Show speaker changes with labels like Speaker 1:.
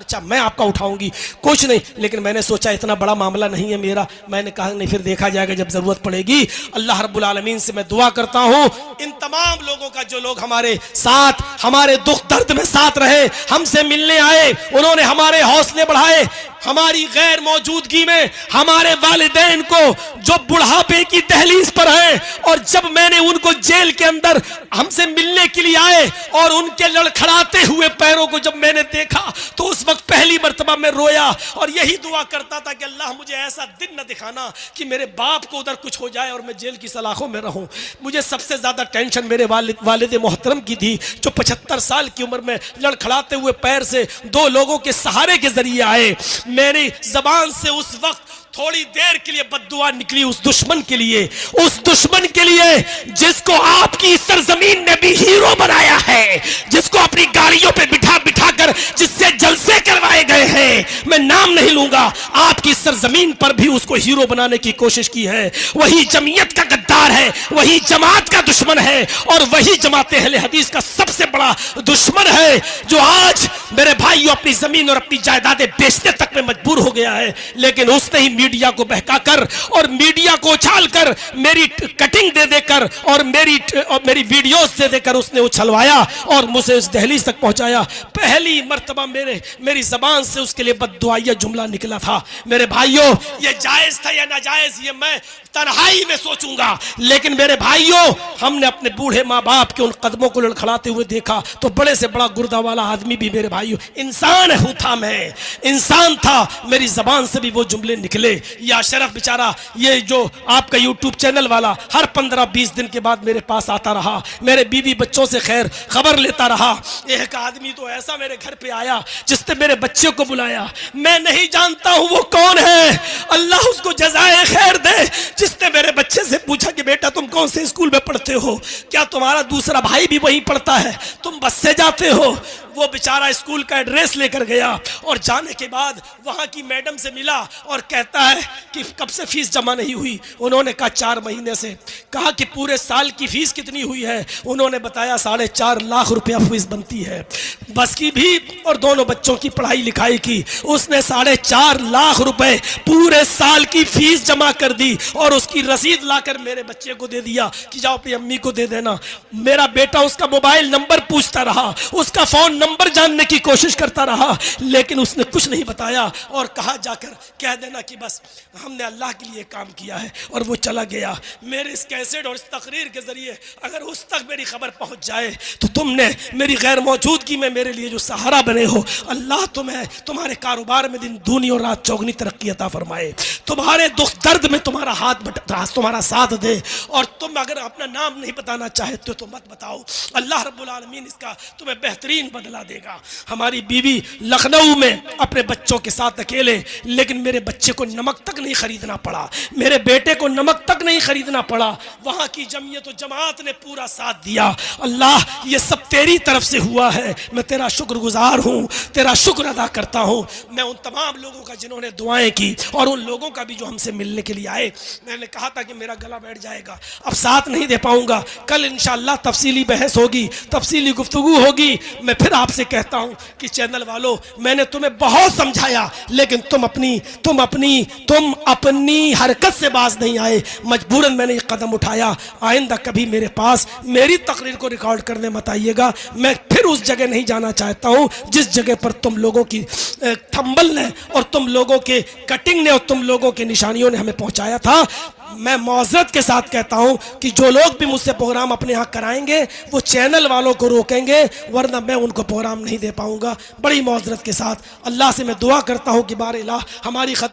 Speaker 1: اچھا میں آپ کا اٹھاؤں گی، کچھ نہیں، لیکن میں نے سوچا اتنا بڑا معاملہ نہیں ہے میرا، میں نے کہا نہیں پھر دیکھا جائے گا جب ضرورت پڑے گی۔ اللہ رب العالمین سے میں دعا کرتا ہوں ان تمام لوگوں کا جو لوگ ہمارے ساتھ ہمارے دکھ درد میں ساتھ رہے، ہم سے ملنے آئے، انہوں نے ہمارے حوصلے بڑھائے، ہماری غیر موجودگی میں ہمارے والدین کو جو بڑھاپے کی دہلیز پر ہیں، اور جب میں نے ان کو جیل کے اندر ہم سے ملنے کے لیے آئے اور ان کے لڑکھڑاتے ہوئے پیروں کو جب میں نے دیکھا تو اس وقت پہلی مرتبہ میں رویا اور یہی دعا کرتا تھا کہ اللہ مجھے ایسا دن نہ دکھانا کہ میرے باپ کو ادھر کچھ ہو جائے اور میں جیل کی سلاخوں میں رہوں۔ مجھے سب سے زیادہ ٹینشن میرے والد محترم کی تھی جو 75 سال کی عمر میں لڑکھڑاتے ہوئے پیر سے 2 لوگوں کے سہارے کے ذریعے آئے۔ میری زبان سے اس وقت تھوڑی دیر کے لیے بد دعا نکلی اس دشمن کے لیے جس کو آپ کی سرزمین نے بھی ہیرو بنایا ہے، جس کو اپنی گاڑیوں پہ بٹھا کر جس سے جلسے کروائے گئے ہیں، میں نام نہیں لوں گا، آپ کی سرزمین پر بھی اس کو ہیرو بنانے کی کوشش کی ہے۔ وہی جمعیت کا غدار ہے، وہی جماعت کا دشمن ہے، اور وہی جماعت اہل حدیث کا سب سے بڑا دشمن ہے جو آج میرے بھائیوں اپنی زمین اور اپنی جائیدادیں بیچنے تک میں مجبور ہو گیا ہے، لیکن اس نے ہی میڈیا کو بہکا کر اور میڈیا کو اچھال کر میری کٹنگ دے کر اور میری ویڈیوز دے کر اس نے اچھلوایا اور مجھے اس دہلیز تک پہنچایا۔ پہلی مرتبہ میری زبان سے اس کے لیے بد دعائیہ جملہ نکلا تھا۔ میرے بھائیوں یہ جائز تھا یا ناجائز یہ میں تنہائی میں سوچوں گا، لیکن میرے بھائیوں ہم نے اپنے بوڑھے ماں باپ کے ان قدموں کو لڑکھڑاتے ہوئے دیکھا تو بڑے سے بڑا گردہ والا آدمی بھی میرے بھائیوں انسان تھا، میں انسان تھا، میری زبان سے بھی وہ جملے نکلے۔ یا شرف بیچارہ یہ جو آپ کا یوٹیوب چینل والا ہر 15-20 دن کے بعد میرے پاس آتا رہا، میرے بیوی بچوں سے خیر خبر لیتا رہا۔ ایک آدمی تو ایسا میرے گھر پہ آیا جس نے میرے بچے کو بلایا، میں نہیں جانتا ہوں وہ کون ہے، اللہ اس کو جزائے خیر دے، جس نے میرے بچے سے پوچھا کہ بیٹا تم کون سے اسکول میں پڑھتے ہو، کیا تمہارا دوسرا بھائی بھی وہیں پڑھتا ہے، تم بس سے جاتے ہو؟ وہ بیچارہ اسکول کا ایڈریس لے کر گیا اور جانے کے بعد وہاں کی میڈم سے ملا اور کہتا ہے کہ کب سے فیس جمع نہیں ہوئی؟ انہوں نے کہا 4 مہینے سے۔ کہا کہ پورے سال کی فیس کتنی ہوئی ہے؟ انہوں نے بتایا 4.5 لاکھ روپیہ فیس بنتی ہے، بس کی بھی اور دونوں بچوں کی پڑھائی لکھائی کی۔ اس نے 4.5 لاکھ روپے پورے سال کی فیس جمع کر دی اور اس کی رسید لا کر میرے بچے کو دے دیا کہ جاؤ اپنی امی کو دے دینا۔ میرا بیٹا اس کا موبائل نمبر پوچھتا رہا، اس کا فون نمبر جاننے کی کوشش کرتا رہا، لیکن اس نے کچھ نہیں بتایا اور کہا جا کر کہہ دینا کہ بس ہم نے اللہ کے لیے کام کیا ہے، اور وہ چلا گیا۔ میرے اس کیسٹ اور اس تقریر کے ذریعے اگر اس تک میری خبر پہنچ جائے تو تم نے میری غیر موجودگی میں میرے لیے جو سہارا بنے ہو، اللہ تمہیں تمہارے کاروبار میں دن دونی اور رات چوگنی ترقی عطا فرمائے، تمہارے دکھ درد میں تمہارا ساتھ دے، اور تم اگر اپنا نام نہیں بتانا چاہتے تو مت بتاؤ، اللہ رب العالمین اس کا تمہیں بہترین بدلہ دے گا۔ ہماری بیوی لکھنؤ میں اپنے بچوں کے ساتھ اکیلے، لیکن میرے بچے کو نمک تک نہیں خریدنا پڑا، میرے بیٹے کو نمک تک نہیں خریدنا پڑا، وہاں کی جمعیت و جماعت نے پورا ساتھ دیا۔ اللہ یہ سب تیری طرف سے ہوا ہے، میں تیرا شکر گزار ہوں، تیرا شکر ادا کرتا ہوں۔ میں ان تمام لوگوں کا جنہوں نے دعائیں کی اور ان لوگوں کا بھی جو ہم سے ملنے کے لیے آئے، میں نے کہا تھا کہ میرا گلا بیٹھ جائے گا، اب ساتھ نہیں دے پاؤں گا، کل انشاءاللہ تفصیلی بحث ہوگی، تفصیلی گفتگو ہوگی۔ میں پھر آپ سے کہتا ہوں کہ چینل والوں میں نے تمہیں بہت سمجھایا، لیکن تم اپنی حرکت سے باز نہیں آئے، مجبوراً میں نے یہ قدم اٹھایا۔ آئندہ کبھی میرے پاس میری تقریر کو ریکارڈ کرنے مت آئیے گا، میں پھر اس جگہ نہیں جانا چاہتا ہوں جس جگہ پر تم لوگوں کی تھمبل نے اور تم لوگوں کے کٹنگ نے اور تم لوگوں کے نشانیوں نے ہمیں پہنچایا تھا۔ میں معذرت کے ساتھ کہتا ہوں کہ جو لوگ بھی مجھ سے پروگرام اپنے ہاں کرائیں گے وہ چینل والوں کو روکیں گے، ورنہ میں ان کو پروگرام نہیں دے پاؤں گا۔ بڑی معذرت کے ساتھ اللہ سے میں دعا کرتا ہوں کہ بار الہ ہماری خطا